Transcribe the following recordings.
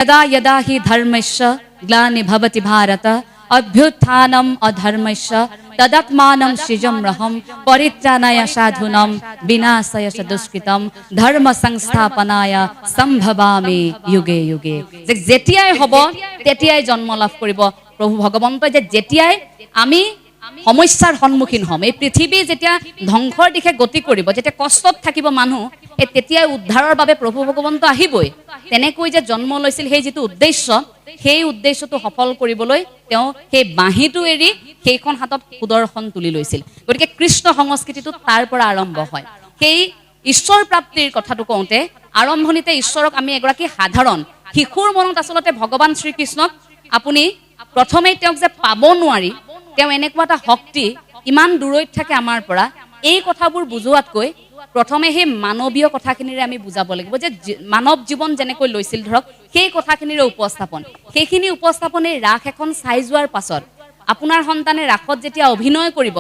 यदा यदा हि धर्मस्य ग्लानिर्भवति भारत अभ्युत्थानम् अधर्मस्य तदात्मानं सृजम्यहं परित्राणाय साधूनां विनाशाय च दुष्कृतं धर्म संस्थापनाय सम्भवामि युगे युगे। যেতিয়াই হ'ব তেতিয়াই জন্ম লাভ কৰিব প্ৰভু ভগৱন্তই যেতিয়াই আমি সমস্যাৰ সন্মুখীন হ'ম, এই পৃথিৱী যেতিয়া ধ্বংসৰ দিশে গতি কৰিব, যেতিয়া কষ্টত থাকিব মানুহ, তেতিয়াই উদ্ধাৰৰ বাবে প্ৰভু ভগৱন্ত আহিবই। তেনেকৈ যে জন্ম লৈছিল সেই যিটো উদ্দেশ্য, সেই উদ্দেশ্যটো সফল কৰিবলৈ তেওঁ সেই বাঁহীটো এৰি সেইখন হাতত সুদৰ্শন তুলি লৈছিল। গতিকে কৃষ্ণ সংস্কৃতিটো তাৰ পৰা আৰম্ভ হয়। সেই ঈশ্বৰ প্ৰাপ্তিৰ কথাটো কওঁতে আৰম্ভণিতে ঈশ্বৰক আমি এগৰাকী সাধাৰণ শিশুৰ মনত আচলতে ভগৱান শ্ৰীকৃষ্ণক আপুনি প্ৰথমেই তেওঁক যে পাব নোৱাৰি, তেওঁ এনেকুৱা এটা শক্তি ইমান দূৰৈত থাকে আমাৰ পৰা, এই কথাবোৰ বুজোৱাতকৈ প্ৰথমে সেই মানৱীয় কথাখিনিৰে আমি বুজাব লাগিব যে মানৱ জীৱন যেনেকৈ লৈছিল ধৰক সেই কথাখিনিৰে উপস্থাপন। সেইখিনি উপস্থাপনে ৰাস এখন চাই যোৱাৰ পাছত আপোনাৰ সন্তানে ৰাসত যেতিয়া অভিনয় কৰিব,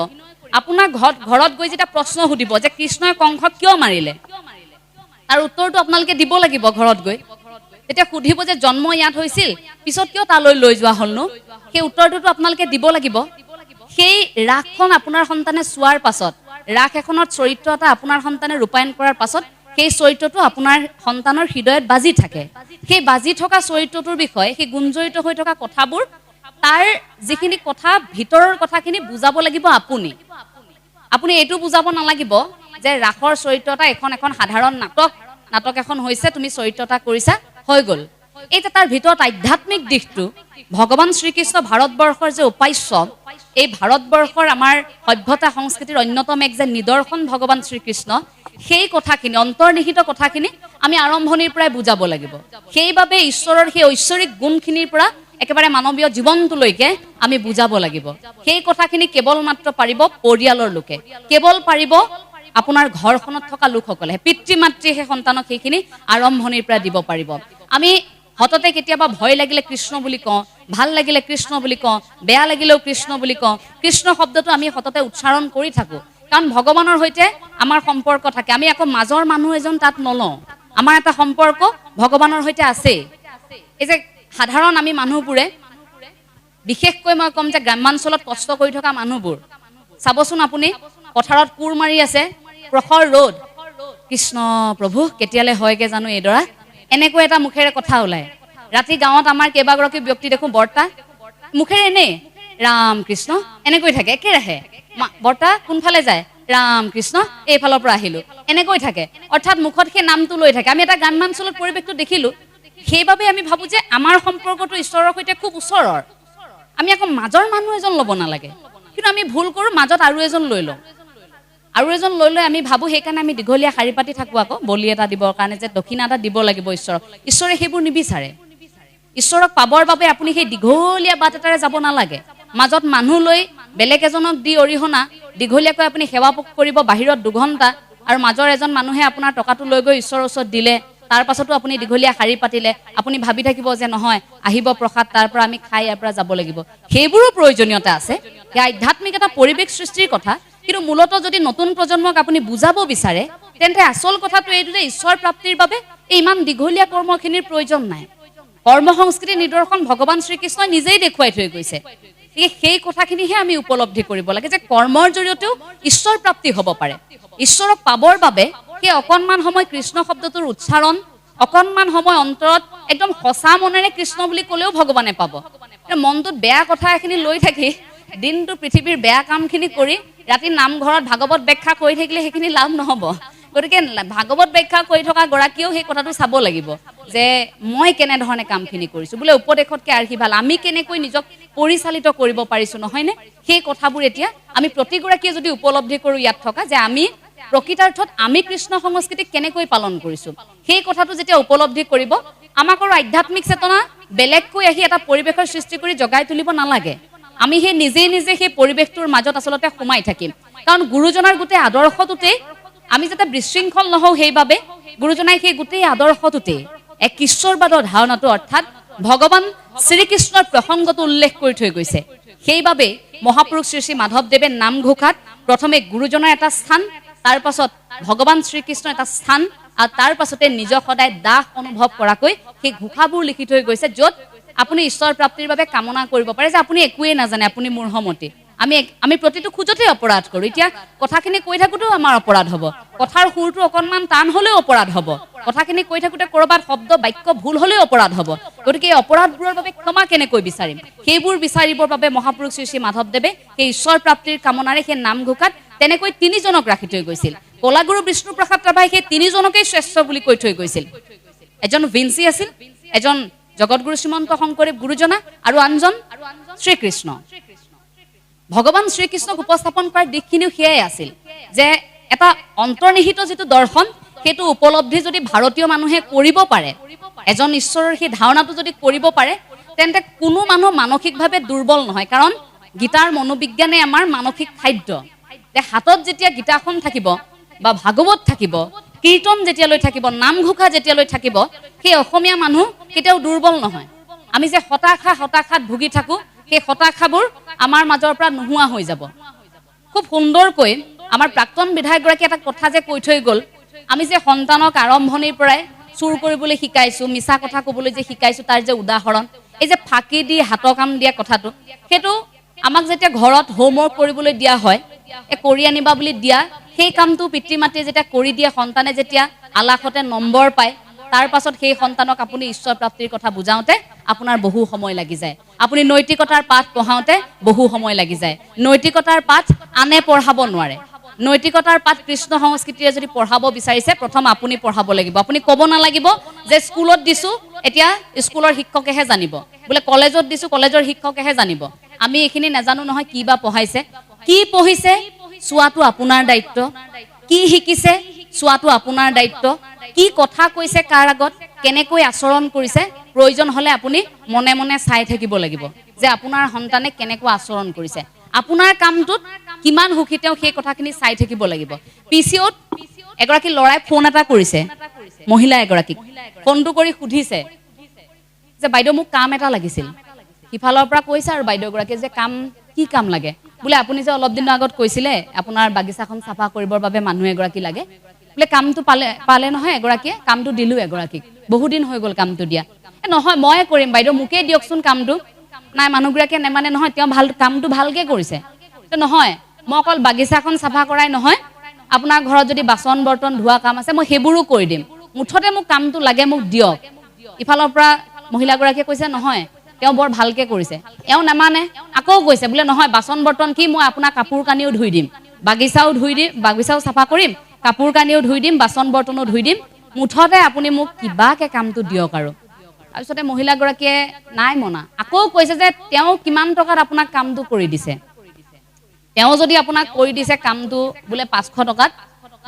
আপোনাৰ ঘৰত গৈ যেতিয়া প্ৰশ্ন সুধিব যে কৃষ্ণই কংসক কিয় মাৰিলে, তাৰ উত্তৰটো আপোনালোকে দিব লাগিব ঘৰত গৈ। তেতিয়া সুধিব যে জন্ম ইয়াত হৈছিল, পিছত কিয় তালৈ লৈ যোৱা হ'লনো, সেই উত্তৰটোতো আপোনালোকে দিব লাগিব। সেই ৰাসখন আপোনাৰ সন্তানে চোৱাৰ পাছত, ৰাস এখনত চৰিত্ৰ এটা আপোনাৰ সন্তানে ৰূপায়ণ কৰাৰ পাছত সেই চৰিত্ৰটো আপোনাৰ সন্তানৰ হৃদয়ত বাজি থাকে। সেই বাজি থকা চৰিত্ৰটোৰ বিষয়ে সেই গুঞ্জৰিত হৈ থকা কথাবোৰ, তাৰ যিখিনি কথা ভিতৰৰ কথাখিনি বুজাব লাগিব আপুনি। আপুনি এইটো বুজাব নালাগিব যে ৰাসৰ চৰিত্ৰ এটা এখন সাধাৰণ নাটক এখন হৈছে, তুমি চৰিত্ৰ এটা কৰিছা, হৈ গ'ল। এই তাৰ ভিতৰত আধ্যাত্মিক দিশটো ভগৱান শ্ৰীকৃষ্ণ ভাৰতবৰ্ষৰ যে উপাস্য, এই ভাৰতবৰ্ষৰ আমাৰ সভ্যতা সংস্কৃতিৰ অন্যতম এক যে নিদৰ্শন ভগৱান শ্ৰীকৃষ্ণ, সেই কথাখিনি অন্তৰ্নিহিত কথাখিনি আমি আৰম্ভণিৰ পৰাই বুজাব লাগিব। সেইবাবে ঈশ্বৰৰ সেই ঐশ্বৰিক গুণখিনিৰ পৰা একেবাৰে মানৱীয় জীৱনটোলৈকে আমি বুজাব লাগিব। সেই কথাখিনি কেৱল মাত্ৰ পাৰিব পৰিয়ালৰ লোকে, কেৱল পাৰিব আপোনাৰ ঘৰখনত থকা লোকসকলে, পিতৃ মাতৃয়ে সেই সন্তানক সেইখিনি আৰম্ভণিৰ পৰা দিব পাৰিব। আমি হততে কেতিয়াবা ভয় লাগিলে কৃষ্ণ বুলি কওঁ, ভাল লাগিলে কৃষ্ণ বুলি কওঁ, বেয়া লাগিলেও কৃষ্ণ বুলি কওঁ। কৃষ্ণ শব্দটো আমি হততে উচ্চাৰণ কৰি থাকোঁ, কাৰণ ভগৱানৰ সৈতে আমাৰ সম্পৰ্ক থাকে। আমি আকৌ মাজৰ মানুহ এজন তাত নলওঁ, আমাৰ এটা সম্পৰ্ক ভগৱানৰ সৈতে আছে। এই যে সাধাৰণ আমি মানুহবোৰে, বিশেষকৈ মই ক'ম যে গ্ৰাম্যাঞ্চলত কষ্ট কৰি থকা মানুহবোৰ চাবচোন, আপুনি পথাৰত কোৰ মাৰি আছে, প্ৰখৰ ৰ'দ, কৃষ্ণ প্ৰভু কেতিয়ালৈ হয়গে জানো এইডৰা, এনেকৈ এটা মুখেৰে কথা ওলায়। ৰাতি গাঁৱত আমাৰ কেইবাগৰাকী ব্যক্তি দেখোঁ বৰ্তা মুখেৰে এনেই ৰাম কৃষ্ণ এনেকৈ থাকে, একেৰাহে বৰ্তা কোনফালে যায়, ৰাম কৃষ্ণ এইফালৰ পৰা আহিলোঁ, এনেকৈ থাকে। অৰ্থাৎ মুখত সেই নামটো লৈ থাকে। আমি এটা গ্ৰাম্যাঞ্চলত পৰিৱেশটো দেখিলোঁ, সেইবাবে আমি ভাবোঁ যে আমাৰ সম্পৰ্কটো ঈশ্বৰৰ সৈতে খুব ওচৰৰ, আমি আকৌ মাজৰ মানুহ এজন ল'ব নালাগে। কিন্তু আমি ভুল কৰোঁ, মাজত আৰু এজন লৈ লওঁ, আৰু এজন লৈ লৈ আমি ভাবোঁ, সেইকাৰণে আমি দীঘলীয়া শাৰী পাতি থাকোঁ আকৌ বলি এটা দিবৰ কাৰণে, যে দক্ষিণা এটা দিব লাগিব ঈশ্বৰক। ঈশ্বৰে সেইবোৰ নিবিচাৰে। ঈশ্বৰক পাবৰ বাবে আপুনি সেই দীঘলীয়া বাট এটাৰে যাব নালাগে। মাজত মানুহ লৈ বেলেগ এজনক দি অৰিহণা দীঘলীয়াকৈ আপুনি সেৱা কৰিব বাহিৰত 2 ঘণ্টা, আৰু মাজৰ এজন মানুহে আপোনাৰ টকাটো লৈ গৈ ঈশ্বৰৰ ওচৰত দিলে, তাৰ পাছতো আপুনি দীঘলীয়া শাৰী পাতিলে, আপুনি ভাবি থাকিব যে নহয় আহিব প্ৰসাদ, তাৰ পৰা আমি খাই ইয়াৰ পৰা যাব লাগিব। সেইবোৰো প্ৰয়োজনীয়তা আছে, সেই আধ্যাত্মিক এটা পৰিৱেশ সৃষ্টিৰ কথা। কিন্তু মূলত যদি নতুন প্ৰজন্মক আপুনি বুজাব বিচাৰে, তেন্তে আচল কথাটো এইটো যে ঈশ্বৰ প্ৰাপ্তিৰ বাবে এই ইমান দীঘলীয়া কৰ্মখিনিৰ প্ৰয়োজন নাই। কৰ্ম সংস্কৃতিৰ নিদৰ্শন ভগৱান শ্ৰীকৃষ্ণই নিজেই দেখুৱাই থৈ গৈছে। সেই কথাখিনিহে আমি উপলব্ধি কৰিব লাগে যে কৰ্মৰ জৰিয়তেও ঈশ্বৰ প্ৰাপ্তি হ'ব পাৰে। ঈশ্বৰক পাবৰ বাবে সেই অকণমান সময় কৃষ্ণ শব্দটোৰ উচ্চাৰণ, অকণমান সময় অন্তৰত একদম সঁচা মনেৰে কৃষ্ণ বুলি ক'লেও ভগৱানে পাব। মনটোত বেয়া কথা এখিনি লৈ থাকি দিনটো পৃথিৱীৰ বেয়া কামখিনি কৰি ৰাতি নামঘৰত ভাগৱত ব্যাখ্যা কৰি থাকিলে সেইখিনি লাভ নহ'ব। গতিকে ভাগৱত ব্যাখ্যা কৰি থকা গৰাকীয়েও সেই কথাটো চাব লাগিব যে মই কেনেধৰণে কামখিনি কৰিছোঁ। বোলে উপদেশতকৈ আৰ্হি ভাল, আমি কেনেকৈ নিজক পৰিচালিত কৰিব পাৰিছোঁ, নহয়নে? সেই কথাবোৰ এতিয়া আমি প্ৰতিগৰাকীয়ে যদি উপলব্ধি কৰোঁ ইয়াত থকা, যে আমি প্ৰকৃতাৰ্থত আমি কৃষ্ণ সংস্কৃতিক কেনেকৈ পালন কৰিছোঁ, সেই কথাটো যেতিয়া উপলব্ধি কৰিব, আমাক আৰু আধ্যাত্মিক চেতনা বেলেগকৈ আহি এটা পৰিৱেশৰ সৃষ্টি কৰি জগাই তুলিব নালাগে। আমি সেই নিজে সেই পৰিৱেশটোৰ মাজত আচলতে সোমাই থাকিম। কাৰণ গুৰুজনাৰ গোটেই আদৰ্শটোতেই আমি যাতে বিশৃংখল নহওঁ, সেইবাবে গুৰুজনাই সেই গোটেই আদৰ্শটোতেই এক ঈশ্বৰবাদৰ ধাৰণাটো, অৰ্থাৎ ভগৱান শ্ৰীকৃষ্ণৰ প্ৰসংগটো উল্লেখ কৰি থৈ গৈছে। সেইবাবে মহাপুৰুষ শ্ৰী শ্ৰী মাধৱদেৱে নামঘোষাত প্ৰথমে গুৰুজনাৰ এটা স্থান, তাৰ পাছত ভগৱান শ্ৰীকৃষ্ণৰ এটা স্থান আৰু তাৰ পাছতে নিজৰ সদায় দাস অনুভৱ কৰাকৈ সেই ঘোষাবোৰ লিখি থৈ গৈছে য'ত আপুনি ঈশ্বৰ প্ৰাপ্তিৰ বাবে কামনা কৰিব পাৰে যে আপুনি একোৱেই নাজানে আপুনি মূৰ্খমতি আমি প্ৰতিটো খোজতে অপৰাধ কৰোঁ এতিয়া কথাখিনি কৈ থাকোঁতেও আমাৰ অপৰাধ হ'ব কথাৰ সুৰটো অকণমান টান হ'লেও অপৰাধ হ'ব কথাখিনি কৈ থাকোঁতে ক'ৰবাত শব্দ বাক্য ভুল হ'লেও অপৰাধ হ'ব গতিকে এই অপৰাধবোৰৰ বাবে ক্ষমা কেনেকৈ বিচাৰিম সেইবোৰ বিচাৰিবৰ বাবে মহাপুৰুষ শ্ৰী শ্ৰী মাধৱদেৱে সেই ঈশ্বৰ প্ৰাপ্তিৰ কামনাৰে সেই নামঘোষাত তেনেকৈ 3 জনক ৰাখি থৈ গৈছিল কলাগুৰু বিষ্ণুপ্ৰসাদ ৰাভাই সেই 3 জনকেই শ্ৰেষ্ঠ বুলি কৈ থৈ গৈছিল এজন ভিঞ্চি আছিল এজন জগতগুৰু শ্ৰীমন্ত শংকৰদেৱ গুৰুজনা আৰু আনজন শ্ৰীকৃষ্ণ ভগৱান শ্ৰীকৃষ্ণক উপস্থাপন কৰাৰ দিশখিনিও সেয়াই আছিল যে এটা অন্তৰ্নিহিত যিটো দৰ্শন সেইটো উপলব্ধি যদি ভাৰতীয় মানুহে কৰিব পাৰে এজন ঈশ্বৰৰ সেই ধাৰণাটো যদি কৰিব পাৰে তেন্তে কোনো মানুহ মানসিকভাৱে দুৰ্বল নহয় কাৰণ গীতাৰ মনোবিজ্ঞানে আমাৰ মানসিক খাদ্য যে হাতত যেতিয়া গীতাখন থাকিব বা ভাগৱত থাকিব কীৰ্তন যেতিয়ালৈ থাকিব নামঘোষা যেতিয়ালৈ থাকিব সেই অসমীয়া মানুহ কেতিয়াও দুৰ্বল নহয় আমি যে হতাশাত ভুগি থাকোঁ সেই হতাশাবোৰ আমাৰ মাজৰ পৰা নোহোৱা হৈ যাব খুব সুন্দৰকৈ আমাৰ প্ৰাক্তন বিধায়কগৰাকী এটা কথা যে কৈ থৈ গ'ল আমি যে সন্তানক আৰম্ভণিৰ পৰাই চুৰ কৰিবলৈ শিকাইছোঁ মিছা কথা ক'বলৈ যে শিকাইছোঁ তাৰ যে উদাহৰণ এই যে ফাঁকি দি হাতৰ কাম দিয়া কথাটো সেইটো আমাক যেতিয়া ঘৰত হোমৱৰ্ক কৰিবলৈ দিয়া হয় কৰি আনিবা বুলি দিয়া সেই কামটো পিতৃ মাতৃয়ে যেতিয়া কৰি দিয়ে সন্তানে যেতিয়া আলাসতে নম্বৰ পায় তাৰ পাছত সেই সন্তানক আপুনি ঈশ্বৰ প্ৰাপ্তিৰ কথা বুজাওঁতে আপোনাৰ বহু সময় লাগি যায় আপুনি নৈতিকতাৰ পাঠ পঢ়াওঁতে বহু সময় লাগি যায় নৈতিকতাৰ পাঠ আনে পঢ়াব নোৱাৰে নৈতিকতাৰ পাঠ কৃষ্ণ সংস্কৃতিৰে যদি পঢ়াব বিচাৰিছে প্ৰথম আপুনি পঢ়াব লাগিব আপুনি ক'ব নালাগিব যে স্কুলত দিছোঁ এতিয়া স্কুলৰ শিক্ষকেহে জানিব বোলে কলেজত দিছোঁ কলেজৰ শিক্ষকেহে জানিব আমি এইখিনি নাজানো নহয় কি বা পঢ়াইছে কি পঢ়িছে চোৱাটো আপোনাৰ দায়িত্ব কি শিকিছে চোৱাটো আপোনাৰ দায়িত্ব কি কথা কৈছে কাৰ আগত কেনেকৈ আচৰণ কৰিছে প্ৰয়োজন হ'লে আপুনি মনে মনে চাই থাকিব লাগিব যে আপোনাৰ সন্তানে কেনেকৈ আচৰণ কৰিছে আপোনাৰ কামটোত কিমান সুখী তেওঁ সেই কথাখিনি চাই থাকিব লাগিব পিচিঅ'ত এগৰাকী ল'ৰাই ফোন এটা কৰিছে মহিলা এগৰাকীক ফোনটো কৰি সুধিছে যে বাইদেউ মোক কাম এটা লাগিছিল সিফালৰ পৰা কৈছে আৰু বাইদেউগৰাকীয়ে যে কি কাম লাগে বোলে আপুনি যে অলপ দিনৰ আগত কৈছিলে আপোনাৰ বাগিচাখন চাফা কৰিবৰ বাবে মানুহ এগৰাকী লাগে বোলে কামটো পালে নহয় এগৰাকীয়ে কামটো দিলোঁ এগৰাকীক বহুদিন হৈ গ'ল কামটো দিয়া নহয় ময়ে কৰিম বাইদেউ মোকেই দিয়কচোন কামটো নাই মানুহগৰাকীয়ে নেমানে নহয় তেওঁ কামটো ভালকৈ কৰিছে নহয় মই অকল বাগিচাখন চাফা কৰাই নহয় আপোনাৰ ঘৰত যদি বাচন বৰ্তন ধোৱা কাম আছে মই সেইবোৰো কৰি দিম মুঠতে মোক কামটো লাগে মোক দিয়ক ইফালৰ পৰা মহিলাগৰাকীয়ে কৈছে নহয় তেওঁ বৰ ভালকৈ কৰিছে এওঁ নেমানে আকৌ কৈছে বোলে নহয় বাচন বৰ্তন কি মই আপোনাৰ কাপোৰ কানিও ধুই দিম বাগিচাও চাফা কৰিম কাপোৰ কানিও ধুই দিম বাচন বৰ্তনো ধুই দিম মুঠতে আপুনি মোক কিবাকে কামটো দিয়ক আৰু তাৰপিছতে মহিলাগৰাকীয়ে নাই মনা আকৌ কৈছে যে তেওঁ কিমান টকাত আপোনাক কামটো কৰি দিছে তেওঁ যদি আপোনাক কৰি দিছে কামটো বোলে 500 টকাত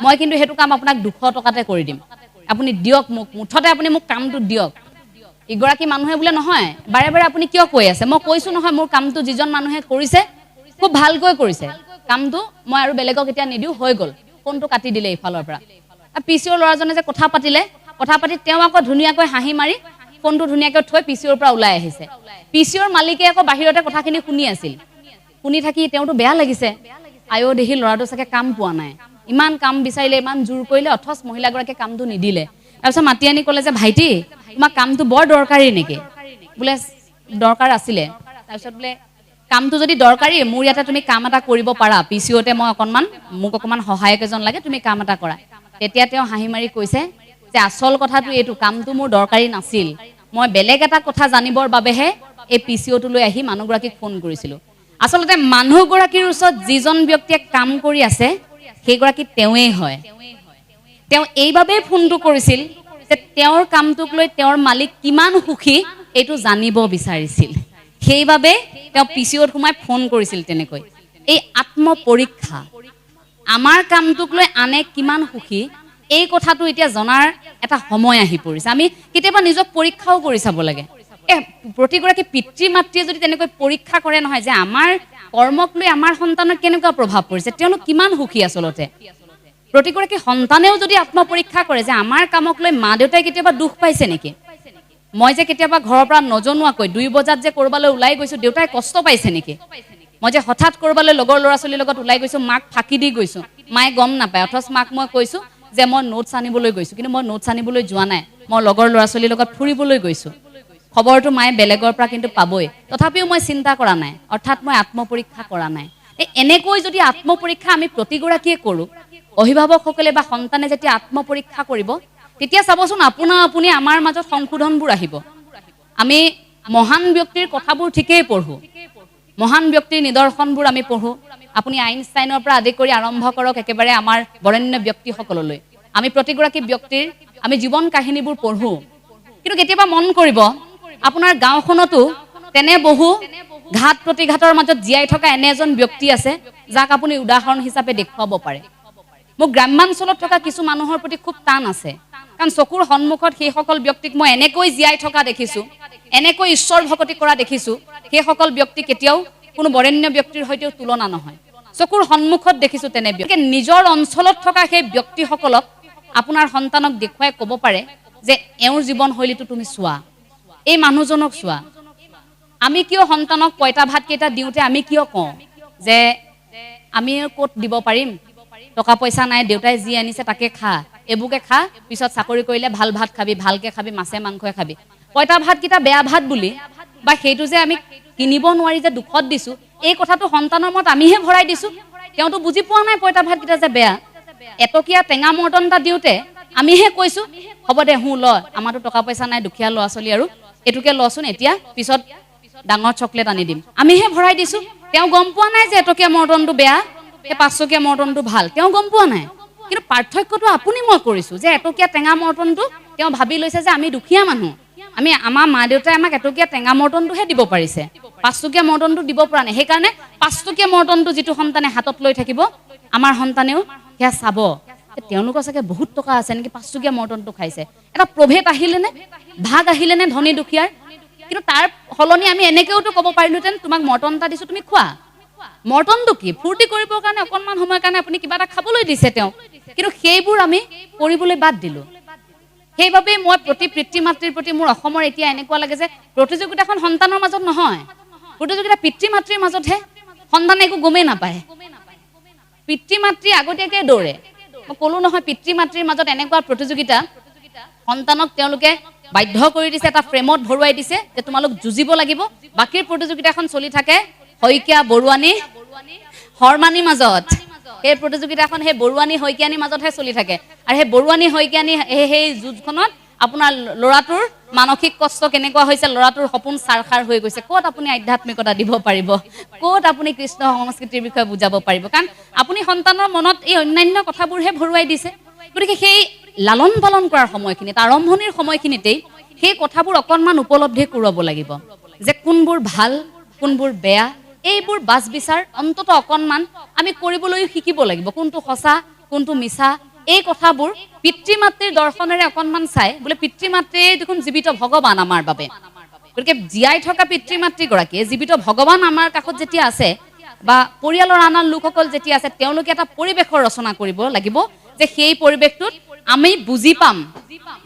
মই কিন্তু সেইটো কাম আপোনাক 200 টকাতে কৰি দিম আপুনি দিয়ক মোক মুঠতে আপুনি মোক কামটো দিয়ক ইগৰাকী মানুহে বোলে নহয় বাৰে বাৰে আপুনি কিয় কৈ আছে মই কৈছোঁ নহয় মোৰ কামটো যিজন মানুহে কৰিছে খুব ভালকৈ কৰিছে কামটো মই আৰু বেলেগক এতিয়া নিদিওঁ হৈ গ'ল ফোনটো কাটি দিলে ইফালৰ পৰা পিচিঅ'ৰ ল'ৰাজনে যে কথা পাতি তেওঁ আকৌ ধুনীয়াকৈ হাঁহি মাৰি ফোনটো ধুনীয়াকৈ থৈ পিচিঅ'ৰ পৰা ওলাই আহিছে পিচিঅ'ৰ মালিকে আকৌ বাহিৰতে কথাখিনি শুনি আছিল শুনি থাকি তেওঁতো বেয়া লাগিছে আয়ো দেহি ল'ৰাটো চাগে কাম পোৱা নাই ইমান কাম বিচাৰিলে ইমান জোৰ কৰিলে অথচ মহিলাগৰাকীয়ে কামটো নিদিলে তাৰপিছত মাতি আনি ক'লে যে ভাইটি তোমাক কামটো বৰ দৰকাৰী নেকি বোলে দৰকাৰ আছিলে তাৰপিছত বোলে কামটো যদি দৰকাৰী মোৰ ইয়াতে তুমি কাম এটা কৰিব পাৰা পিচিঅ'তে মোক অকণমান সহায়ক এজন লাগে তুমি কাম এটা কৰা তেতিয়া তেওঁ হাঁহি মাৰি কৈছে যে আচল কথাটো এইটো কামটো মোৰ দৰকাৰী নাছিল মই বেলেগ এটা কথা জানিবৰ বাবেহে এই পিচিঅ'টোলৈ আহি মানুহগৰাকীক ফোন কৰিছিলোঁ আচলতে মানুহগৰাকীৰ ওচৰত যিজন ব্যক্তিয়ে কাম কৰি আছে সেইগৰাকী তেওঁৱেই হয় তেওঁ এইবাবেই ফোনটো কৰিছিল যে তেওঁৰ কামটোক লৈ তেওঁৰ মালিক কিমান সুখী এইটো জানিব বিচাৰিছিল সেইবাবে তেওঁ পিচিঅ'ত সোমাই ফোন কৰিছিল তেনেকৈ এই আত্মপৰীক্ষা আমাৰ কামটোক লৈ আনে কিমান সুখী এই কথাটো এতিয়া জনাৰ এটা সময় আহি পৰিছে আমি কেতিয়াবা নিজক পৰীক্ষাও কৰি চাব লাগে প্ৰতিগৰাকী পিতৃ মাতৃয়ে যদি তেনেকৈ পৰীক্ষা কৰে নহয় যে আমাৰ কৰ্মক লৈ আমাৰ সন্তানৰ কেনেকুৱা প্ৰভাৱ পৰিছে তেওঁলোক কিমান সুখী আচলতে প্ৰতিগৰাকী সন্তানেও যদি আত্মপৰীক্ষা কৰে যে আমাৰ কামক লৈ মা দেউতাই কেতিয়াবা দুখ পাইছে নেকি মই যে কেতিয়াবা ঘৰৰ পৰা নজনোৱাকৈ 2 বজাত যে কৰবালৈ ওলাই গৈছোঁ দেউতাই কষ্ট পাইছে নেকি মই যে হঠাৎ কৰবালৈ লগৰ ল'ৰা ছোৱালীৰ লগত ওলাই গৈছো মাক ফাঁকি দি গৈছো মায়ে গম নাপায় অথচ মাক মই কৈছো যে মই নোটছ আনিবলৈ গৈছো কিন্তু মই নোটছ আনিবলৈ যোৱা নাই মই লগৰ ল'ৰা ছোৱালীৰ লগত ফুৰিবলৈ গৈছো খবৰটো মায়ে বেলেগৰ পৰা কিন্তু পাবই তথাপিও মই চিন্তা কৰা নাই অৰ্থাৎ মই আত্মপৰীক্ষা কৰা নাই এনেকৈ যদি আত্মপৰীক্ষা আমি প্ৰতিগৰাকীয়ে কৰো অভিভাৱকসকলে বা সন্তানে যেতিয়া আত্মপৰীক্ষা কৰিব তেতিয়া চাবচোন আপোনা আপুনি আমাৰ মাজত সংশোধনবোৰ আহিব আমি মহান ব্যক্তিৰ কথাবোৰ ঠিকেই পঢ়ো মহান ব্যক্তিৰ নিদৰ্শনবোৰ আমি পঢ়ো আপুনি আইনষ্টাইনৰ পৰা আদি কৰি আৰম্ভ কৰক একেবাৰে আমাৰ বৰেণ্য ব্যক্তিসকললৈ আমি প্ৰতিগৰাকী ব্যক্তিৰ আমি জীৱন কাহিনীবোৰ পঢ়ো কিন্তু কেতিয়াবা মন কৰিব আপোনাৰ গাঁওখনতো তেনে বহু ঘাত প্ৰতিঘাতৰ মাজত জীয়াই থকা এনে এজন ব্যক্তি আছে যাক আপুনি উদাহৰণ হিচাপে দেখুৱাব পাৰে মোক গ্ৰামাঞ্চলত থকা কিছু মানুহৰ প্ৰতি খুব টান আছে কাৰণ চকুৰ সন্মুখত সেই সকল ব্যক্তিক মই এনেকৈ জীয়াই থকা দেখিছো এনেকৈ ঈশ্বৰ ভক্তি কৰা দেখিছো সেই সকল ব্যক্তি কেতিয়াও কোনো বৰেণ্য ব্যক্তিৰ সৈতে তুলনা নহয় চকুৰ সন্মুখত দেখিছো তেনে ব্যক্তি নিজৰ অঞ্চলত থকা সেই ব্যক্তিসকলক আপোনাৰ সন্তানক দেখুৱাই ক'ব পাৰে যে এওঁৰ জীৱনশৈলীটো তুমি চোৱা এই মানুহজনক চোৱা আমি কিয় সন্তানক পইতা ভাত কেইটা দিওঁতে আমি কিয় কওঁ যে আমি ক'ত দিব পাৰিম টকা পইচা নাই দেউতাই যি আনিছে তাকে খা এবুকে খা পিছত চাকৰি কৰিলে ভাল ভাত খাবি ভালকে খাবি মাছে মাংসই খাবি পইতা ভাত কেইটা বেয়া ভাত বুলি বা সেইটো যে আমি কিনিব নোৱাৰি যে দুখত দিছো এই কথাটো সন্তানৰ মত আমিহে ভৰাই দিছো তেওঁতো বুজি পোৱা নাই পইতা ভাত কেইটা যে বেয়া এটকীয়া টেঙা মৰ্টন এটা দিওঁতে আমিহে কৈছো হ'ব দে হু ল আমাৰতো টকা পইচা নাই দুখীয়া ল'ৰা ছোৱালী আৰু এটুকে লচোন এতিয়া পিছত ডাঙৰ চকলেট আনি দিম আমিহে ভৰাই দিছো তেওঁ গম পোৱা নাই যে এটকীয়া মৰ্টনটো বেয়া এই 5 টকীয়া মৰ্টনটো ভাল তেওঁ গম পোৱা নাই কিন্তু পাৰ্থক্যটো আপুনি মই কৰিছো যে এটকীয়া টেঙা মৰ্টনটো তেওঁ ভাবি লৈছে যে আমি দুখীয়া মানুহ আমি আমাৰ মা দেউতাই আমাক এটকীয়া টেঙা মৰ্টনটোহে দিব পাৰিছে 5 টকীয়া মৰ্টনটো দিব পৰা নাই সেইকাৰণে 5 টকীয়া মৰ্টনটো যিটো সন্তানে হাতত লৈ থাকিব আমাৰ সন্তানেও সেয়া চাব তেওঁলোকৰ চাগে বহুত টকা আছে নেকি 5 টকীয়া মৰ্টনটো খাইছে এটা প্ৰভেদ আহিলেনে ভাগ আহিলেনে ধনী দুখীয়াৰ কিন্তু তাৰ হলনি আমি এনেকেওতো ক'ব পাৰিলোহেঁতেন তোমাক মৰ্টন এটা দিছো তুমি খোৱা মৰ্টনটো কি ফূৰ্তি কৰিবৰ কাৰণে অকণমান সময়ৰ কাৰণে আপুনি কিবা এটা খাবলৈ দিছে তেওঁ কিন্তু সেইবোৰ আমি কৰিবলৈ বাদ দিলো সেইবাবে মই প্ৰতি পিতৃ মাতৃৰ প্ৰতি মোৰ অসমৰ এতিয়া এনেকুৱা লাগে যে প্ৰতিযোগিতাখন সন্তানৰ মাজত নহয় প্ৰতিযোগিতা পিতৃ মাতৃৰ মাজতহে সন্তানে একো গমেই নাপায় পিতৃ মাতৃ আগতীয়াকৈ দৌৰে মই ক'লো নহয় পিতৃ মাতৃৰ মাজত এনেকুৱা প্ৰতিযোগিতা সন্তানক তেওঁলোকে বাধ্য কৰি দিছে এটা ফ্ৰেমত ভৰুৱাই দিছে যে তোমালোক যুঁজিব লাগিব বাকীৰ প্ৰতিযোগিতাখন চলি থাকে শইকীয়া বৰুৱানী হৰমানী মাজত এই প্ৰতিযোগিতাখন সেই বৰুৱানী শইকীয়ানীৰ মাজতহে চলি থাকে আৰু সেই বৰুৱানী শইকীয়ানী সেই যুঁজখনত আপোনাৰ ল'ৰাটোৰ মানসিক কষ্ট কেনেকুৱা হৈছে ল'ৰাটোৰ সপোন সাৰখাৰ হৈ গৈছে ক'ত আপুনি আধ্যাত্মিকতা দিব পাৰিব ক'ত আপুনি কৃষ্ণ সংস্কৃতিৰ বিষয়ে বুজাব পাৰিব কাৰণ আপুনি সন্তানৰ মনত এই অন্যান্য কথাবোৰহে ভৰুৱাই দিছে গতিকে সেই লালন পালন কৰাৰ সময়খিনিত আৰম্ভণিৰ সময়খিনিতেই সেই কথাবোৰ অকণমান উপলব্ধি কৰাব লাগিব যে কোনবোৰ ভাল কোনবোৰ বেয়া এইবোৰ বাছ বিচাৰ অন্তত অকণমান আমি কৰিবলৈ শিকিব লাগিব কোনটো সঁচা কোনটো মিছা এই কথাবোৰ পিতৃ মাতৃৰ দৰ্শনেৰে অকণমান চাই বোলে পিতৃ মাতৃয়ে দেখোন জীৱিত ভগৱান আমাৰ বাবে গতিকে জীয়াই থকা পিতৃ মাতৃগৰাকীয়ে জীৱিত ভগৱান আমাৰ কাষত যেতিয়া আছে বা পৰিয়ালৰ আন আন লোকসকল যেতিয়া আছে তেওঁলোকে এটা পৰিৱেশৰ ৰচনা কৰিব লাগিব যে সেই পৰিৱেশটোত আমি বুজি পাম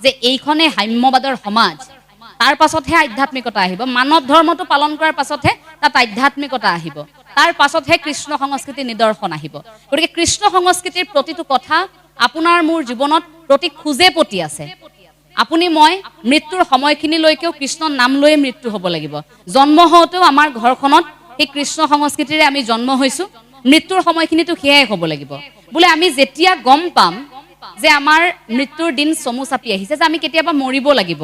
যে এইখনে সাম্যবাদৰ সমাজ তাৰ পাছতহে আধ্যাত্মিকতা আহিব মানৱ ধৰ্মটো পালন কৰাৰ পাছতহে তাত আধ্যাত্মিকতা আহিব তাৰ পাছতহে কৃষ্ণ সংস্কৃতিৰ নিদৰ্শন আহিব গতিকে কৃষ্ণ সংস্কৃতিৰ প্ৰতিটো কথা আপোনাৰ মোৰ জীৱনত প্ৰতি খোজে পতি আছে আপুনি মই মৃত্যুৰ সময়খিনিলৈকেও কৃষ্ণৰ নাম লৈয়ে মৃত্যু হ'ব লাগিব জন্ম হওঁতেও আমাৰ ঘৰখনত সেই কৃষ্ণ সংস্কৃতিৰে আমি জন্ম হৈছো মৃত্যুৰ সময়খিনিতো সেয়াই হ'ব লাগিব বোলে আমি যেতিয়া গম পাম যে আমাৰ মৃত্যুৰ দিন চমু চাপি আহিছে যে আমি কেতিয়াবা মৰিব লাগিব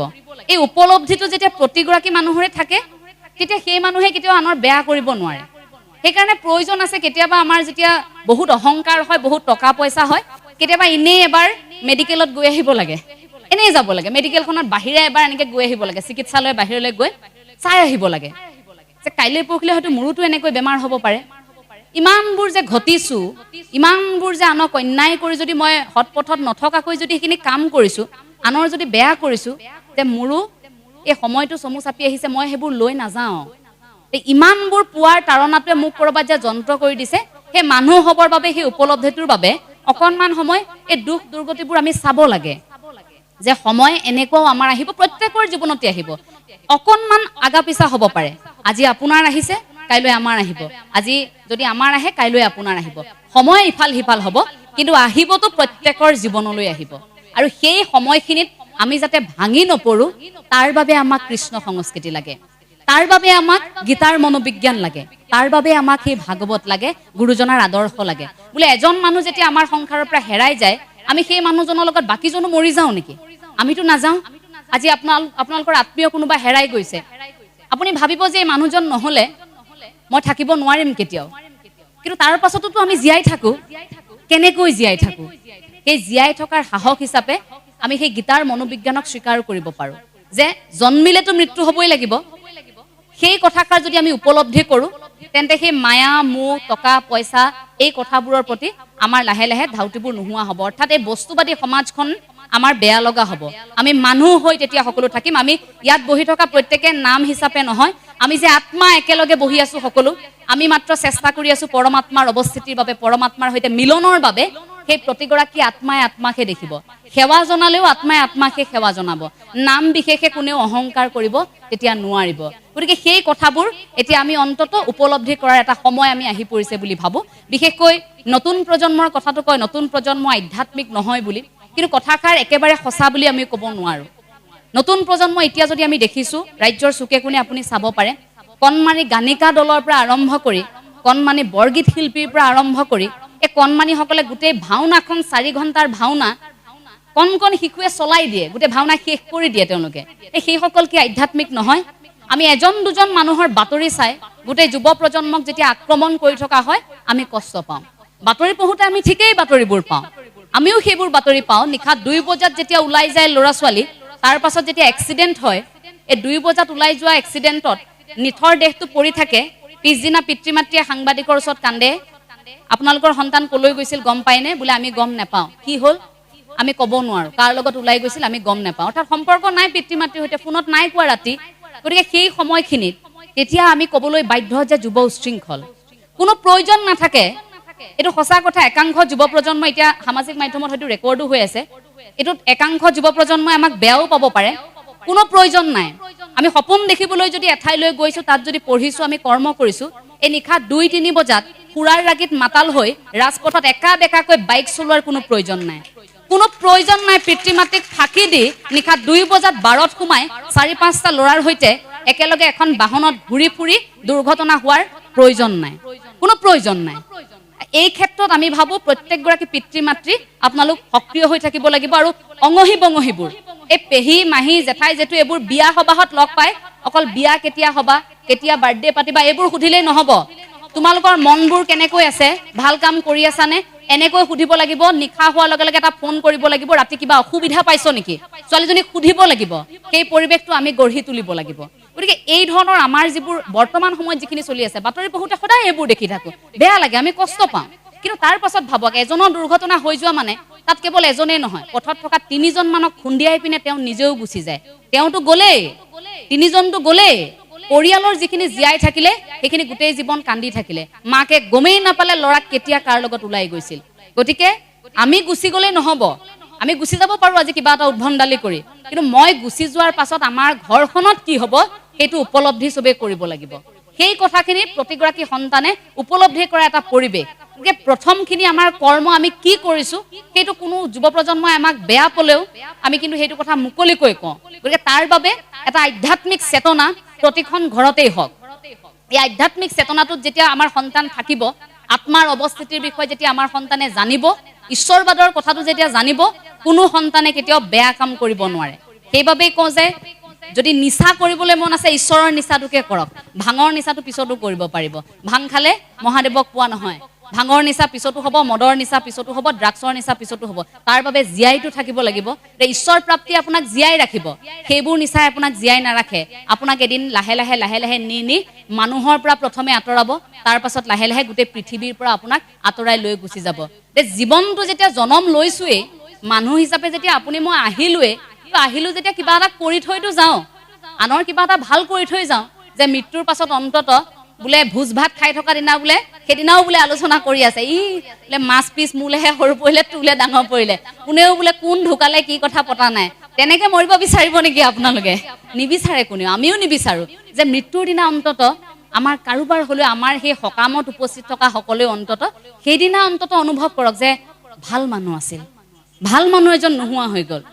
এই উপলব্ধিটো যেতিয়া প্ৰতিগৰাকী মানুহৰে থাকে তেতিয়া সেই মানুহে কেতিয়াও আনৰ বেয়া কৰিব নোৱাৰে সেইকাৰণে প্ৰয়োজন আছে কেতিয়াবা আমাৰ যেতিয়া বহুত অহংকাৰ হয় বহুত টকা পইচা হয় কেতিয়াবা এনেই এবাৰ মেডিকেলত গৈ আহিব লাগে এনেই যাব লাগে মেডিকেলখনত বাহিৰে এবাৰ এনেকৈ গৈ আহিব লাগে চিকিৎসালয়ৰ বাহিৰলৈ গৈ চাই আহিব লাগে যে কাইলৈ পৰহিলৈ হয়তো মোৰোতো এনেকৈ বেমাৰ হ'ব পাৰে ইমানবোৰ যে ঘটিছো ইমানবোৰ যে আনক অন্যায় কৰি যদি মই হৎপথত নথকাকৈ যদি সেইখিনি কাম কৰিছো আনৰ যদি বেয়া কৰিছো যে মোৰো এই সময়টো চমু চাপি আহিছে মই সেইবোৰ লৈ নাযাওঁ ইমানবোৰ পোৱাৰ তাৰণাটোৱে মোক ক'ৰবাত যে যন্ত্ৰ কৰি দিছে সেই মানুহ হ'বৰ বাবে সেই উপলব্ধিটোৰ বাবে অকণমান সময় এই দুখ দুৰ্গতিবোৰ আমি চাব লাগে যে সময় এনেকুৱাও আমাৰ আহিব প্ৰত্যেকৰ জীৱনতে আহিব অকণমান আগা পিছা হ'ব পাৰে আজি আপোনাৰ আহিছে কাইলৈ আমাৰ আহিব, আজি যদি আমাৰ আহে কাইলৈ আপোনাৰ আহিব, সময় ইফাল সিফাল হ'ব, কিন্তু আহিবতো প্ৰত্যেকৰ জীৱনলৈ আহিব। আৰু সেই সময়খিনিত আমি যাতে ভাঙি নপৰোঁ তাৰ বাবে আমাক কৃষ্ণ সংস্কৃতি লাগে, তাৰ বাবে আমাক গীতাৰ মনোবিজ্ঞান লাগে, তাৰ বাবে আমাক সেই ভাগৱত লাগে, গুৰুজনাৰ আদৰ্শ লাগে। বোলে এজন মানুহ যেতিয়া আমাৰ সংসাৰৰ পৰা হেৰাই যায়, আমি সেই মানুহজনৰ লগত বাকীজনো মৰি যাওঁ নেকি? আমিতো নাযাওঁ। আজি আপোনালোকৰ আত্মীয় কোনোবা হেৰাই গৈছে, আপুনি ভাবিব যে এই মানুহজন নহ'লে মই থাকিব নোৱাৰিম কেতিয়াও, কিন্তু তাৰ পাছতো আমি জীয়াই থাকোঁ। কেনেকৈ জীয়াই থাকোঁ? সেই জীয়াই থকাৰ সাহস হিচাপে আমি সেই গীতাৰ মনোবিজ্ঞানক স্বীকাৰ কৰিব পাৰোঁ যে জন্মিলেতো মৃত্যু হ'বই লাগিব। সেই কথাষাৰ যদি আমি উপলব্ধি কৰোঁ, তেন্তে সেই মায়া, মোহ, টকা পইচা এই কথাবোৰৰ প্ৰতি আমাৰ লাহে লাহে ধাউতিবোৰ নোহোৱা হ'ব। অৰ্থাৎ এই বস্তুবাদী সমাজখন আমাৰ বেয়া লগা হ'ব। আমি মানুহ হৈ তেতিয়া সকলো থাকিম। আমি ইয়াত বহি থকা প্ৰত্যেকে নাম হিচাপে নহয়, আমি যে আত্মা একেলগে বহি আছোঁ সকলো, আমি মাত্ৰ চেষ্টা কৰি আছোঁ পৰমাত্মাৰ অৱস্থিতিৰ বাবে, পৰমাত্মাৰ সৈতে মিলনৰ বাবে। সেই প্ৰতিগৰাকী আত্মাই আত্মাকে দেখিব, সেৱা জনালেও আত্মাই আত্মাকে সেৱা জনাব, নাম বিশেষে কোনেও অহংকাৰ কৰিব তেতিয়া নোৱাৰিব। গতিকে সেই কথাবোৰ এতিয়া আমি অন্তত উপলব্ধি কৰাৰ এটা সময় আমি আহি পৰিছে বুলি ভাবোঁ। বিশেষকৈ নতুন প্ৰজন্মৰ কথাটো কয় নতুন প্ৰজন্ম আধ্যাত্মিক নহয় বুলি, কিন্তু কথাষাৰ একেবাৰে সঁচা বুলি আমি ক'ব নোৱাৰোঁ। নতুন প্ৰজন্ম এতিয়া যদি আমি দেখিছোঁ, ৰাজ্যৰ চুকে কোণে আপুনি চাব পাৰে, কণমানি গানিকা দলৰ পৰা আৰম্ভ কৰি, কণমানি বৰগীত শিল্পীৰ পৰা আৰম্ভ কৰি, এই কণমানিসকলে গোটেই ভাওনাখন 4 ঘণ্টাৰ ভাওনা কণ কণ শিশুৱে চলাই দিয়ে, গোটেই ভাওনা শেষ কৰি দিয়ে তেওঁলোকে। সেইসকল কি আধ্যাত্মিক নহয়? আমি এজন দুজন মানুহৰ বাতৰি চাই গোটেই যুৱ প্ৰজন্মক যেতিয়া আক্ৰমণ কৰি থকা হয় আমি কষ্ট পাওঁ। বাতৰি পঢ়োঁতে আমি ঠিকেই বাতৰিবোৰ পাওঁ, আমিও সেইবোৰ বাতৰি পাওঁ। নিশা 2 বজাত যেতিয়া ওলাই যায় ল'ৰা ছোৱালী, তাৰ পাছত যেতিয়া এক্সিডেণ্ট হয়, এই 2 বজাত ওলাই যোৱা এক্সিডেণ্টত নিথৰ দেহটো পৰি থাকে, পিছদিনা পিতৃ মাতৃয়ে সাংবাদিকৰ ওচৰত কান্দে, আপোনালোকৰ সন্তান কলৈ গৈছিল গম পায়নে? বোলে আমি গম নাপাওঁ। কি হ'ল? আমি ক'ব নোৱাৰোঁ, কাৰ লগত ওলাই গৈছিল আমি গম নাপাওঁ। অৰ্থাৎ সম্পৰ্ক নাই পিতৃ মাতৃৰ সৈতে, ফোনত নাই কোৱা ৰাতি। গতিকে সেই সময়খিনিত তেতিয়া আমি ক'বলৈ বাধ্য যে যুৱ উশৃংখল, কোনো প্ৰয়োজন নাথাকে। এইটো সঁচা কথা। একাংশ যুৱ প্ৰজন্ম এতিয়া সামাজিক মাধ্যমত হয়তো ৰেকৰ্ডো হৈ আছে, এইটোত একাংশ যুৱ প্ৰজন্মই আমাক বেয়াও পাব পাৰে। কোনো প্ৰয়োজন নাই। আমি সপোন দেখিবলৈ যদি এঠাইলৈ গৈছোঁ, তাত যদি পঢ়িছোঁ, আমি কৰ্ম কৰিছোঁ, এই নিশা 2-3 বজাত সুৰাৰ ৰাগীত মাতাল হৈ ৰাজপথত একা বেকাকৈ বাইক চলোৱাৰ কোনো প্ৰয়োজন নাই। কোনো প্ৰয়োজন নাই পিতৃ মাতৃক ফাঁকি দি নিশা 2 বজাত বাৰত সোমাই 4-5টা ল'ৰাৰ সৈতে একেলগে এখন বাহনত ঘূৰি ফুৰি দুৰ্ঘটনা হোৱাৰ প্ৰয়োজন নাই, কোনো প্ৰয়োজন নাই। এই ক্ষেত্ৰত আমি ভাবোঁ প্ৰত্যেকগৰাকী পিতৃ মাতৃ আপোনালোক সক্ৰিয় হৈ থাকিব লাগিব। আৰু অঙহী বঙহীবোৰ, এই পেহী মাহী জেঠাই জেঠু এইবোৰ বিয়া সবাহত লগ পাই অকল বিয়া কেতিয়া হ'বা, কেতিয়া বাৰ্থডে পাতিবা এইবোৰ সুধিলেই নহ'ব। তোমালোকৰ মনবোৰ কেনেকৈ আছে, ভাল কাম কৰি আছানে, এনেকৈ সুধিব লাগিব। নিশা হোৱাৰ লগে লগে এটা ফোন কৰিব লাগিব, ৰাতি কিবা অসুবিধা পাইছ নেকি, ছোৱালীজনীক সুধিব লাগিব। সেই পৰিৱেশটো আমি গঢ়ি তুলিব লাগিব। গতিকে এই ধৰণৰ আমাৰ যিবোৰ বৰ্তমান সময়ত যিখিনি চলি আছে, বাতৰি পঢ়োঁতে সদায় এইবোৰ দেখি থাকোঁ, বেয়া লাগে, আমি কষ্ট পাওঁ। কিন্তু তাৰ পাছত ভাবক, এজনৰ দুৰ্ঘটনা হৈ যোৱা মানে তাত কেৱল এজনেই নহয়, পথত থকা 3জন মানক খুন্দিয়াই পিনে তেওঁ নিজেও গুচি যায়। তেওঁতো গ'লেই, 3জনটো গ'লেই। পৰিয়ালৰ যিখিনি জীয়াই থাকিলে সেইখিনি গোটেই জীৱন কান্দি থাকিলে, মাকে গমেই নাপালে ল'ৰাক কেতিয়া কাৰ লগত ওলাই গৈছিল। গতিকে আমি গুচি গ'লেই নহ'ব, আমি গুচি যাব পাৰোঁ আজি কিবা এটা উদ্ভণ্ডালি কৰি, কিন্তু মই গুচি যোৱাৰ পাছত আমাৰ ঘৰখনত কি হ'ব সেইটো উপলব্ধি চবেই কৰিব লাগিব। সেই কথাখিনি প্ৰতিগৰাকী সন্তানে উপলব্ধি কৰা এটা পৰিৱেশ। গতিকে প্ৰথমখিনি আমাৰ কৰ্ম আমি কি কৰিছোঁ সেইটো কোনো যুৱ প্ৰজন্মই আমাক বেয়া পালেও আমি কিন্তু সেইটো কথা মুকলিকৈ কওঁ। গতিকে তাৰ বাবে এটা আধ্যাত্মিক চেতনা প্ৰতিখন ঘৰতেই হওক। এই আধ্যাত্মিক চেতনাটোত যেতিয়া আমাৰ সন্তান থাকিব, আত্মাৰ অৱস্থিতিৰ বিষয়ে যেতিয়া আমাৰ সন্তানে জানিব, ঈশ্বৰবাদৰ কথাটো যেতিয়া জানিব, কোনো সন্তানে কেতিয়াও বেয়া কাম কৰিব নোৱাৰে। সেইবাবেই কওঁ যে যদি নিচা কৰিবলৈ মন আছে ঈশ্বৰৰ নিচাটোকে কৰক, ভাঙৰ নিচাটো পিছতো কৰিব পাৰিব। ভাং খালে মহাদেৱক পোৱা নহয়, ভাঙৰ নিচা পিছতো হ'ব, মদৰ নিচা পিছতো হ'ব, ড্ৰাগছৰ নিচা পিছতো হ'ব। তাৰ বাবে জীয়াইটো থাকিব লাগিব। ঈশ্বৰ প্ৰাপ্তি আপোনাক জীয়াই ৰাখিব, সেইবোৰ নিচাই আপোনাক জীয়াই নাৰাখে। আপোনাক এদিন লাহে লাহে লাহে লাহে নি মানুহৰ পৰা প্ৰথমে আঁতৰাব, তাৰ পাছত লাহে লাহে গোটেই পৃথিৱীৰ পৰা আপোনাক আঁতৰাই লৈ গুচি যাব। জীৱনটো যেতিয়া জনম লৈছোৱেই, মানুহ হিচাপে যেতিয়া আপুনি মই আহিলোঁ যেতিয়া কিবা এটা কৰি থৈতো যাওঁ, আনৰ কিবা এটা ভাল কৰি থৈ যাওঁ, যে মৃত্যুৰ পাছত অন্তত বোলে ভোজ ভাত খাই থকা দিনা বোলে সেইদিনাও বোলে আলোচনা কৰি আছে, বোলে মাছ পিচ মোলেহে সৰু পৰিলে, তোলে ডাঙৰ পৰিলে, কোনেও বোলে কোন ঢুকালে কি কথা পতা নাই। তেনেকে মৰিব বিচাৰিব নেকি আপোনালোকে? নিবিচাৰে কোনেও, আমিও নিবিচাৰোঁ যে মৃত্যুৰ দিনা অন্তত আমাৰ কাৰোবাৰ হলেও আমাৰ সেই সকামত উপস্থিত থকা সকলোৱে অন্তত সেইদিনা অন্তত অনুভৱ কৰক যে ভাল মানুহ আছিল, ভাল মানুহ এজন নোহোৱা হৈ গ'ল।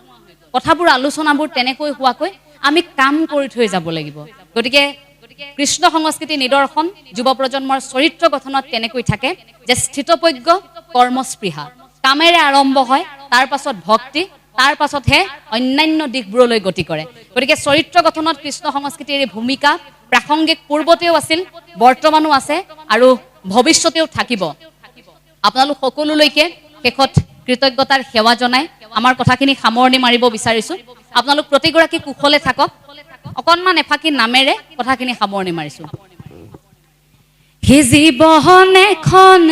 কথাবোৰ আলোচনাবোৰ তেনেকৈ হোৱাকৈ আমি কাম কৰি থৈ যাব লাগিব। গতিকে কৃষ্ণ সংস্কৃতি নিদৰ্শন যুৱ প্ৰজন্মৰ চৰিত্ৰ গঠনত তেনেকৈ থাকে যে স্থিতপজ্ঞ কৰ্মস্পৃহা, কামেৰে আৰম্ভ হয়, তাৰ পাছত ভক্তি, তাৰ পাছতহে অন্যান্য দিশবোৰলৈ গতি কৰে। গতিকে চৰিত্ৰ গঠনত কৃষ্ণ সংস্কৃতিৰ এই ভূমিকা প্ৰাসংগিক পূৰ্বতেও আছিল, বৰ্তমানো আছে আৰু ভৱিষ্যতেও থাকিব। আপোনালোক সকলোলৈকে শেষত কৃতজ্ঞতাৰ সেৱা জনাই আমাৰ কথাখিনি সামৰণি মাৰিব বিচাৰিছো। আপোনালোক প্ৰতিগৰাকী কুশলে থাকক। অকণমান এফাকি নামেৰে কথাখিনি সামৰণি মাৰিছো। হে জীৱন এখন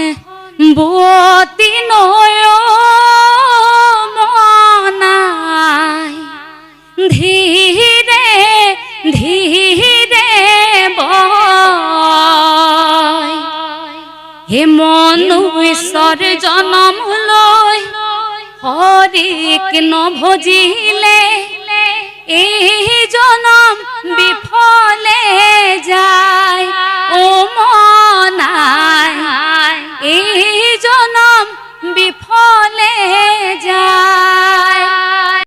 বুৱতী নয়নাই, ধীৰে ধীৰে বয়, হে মনুষ্যৰ জনম লৈ হৰিক নভজিলে এই জনম বিফল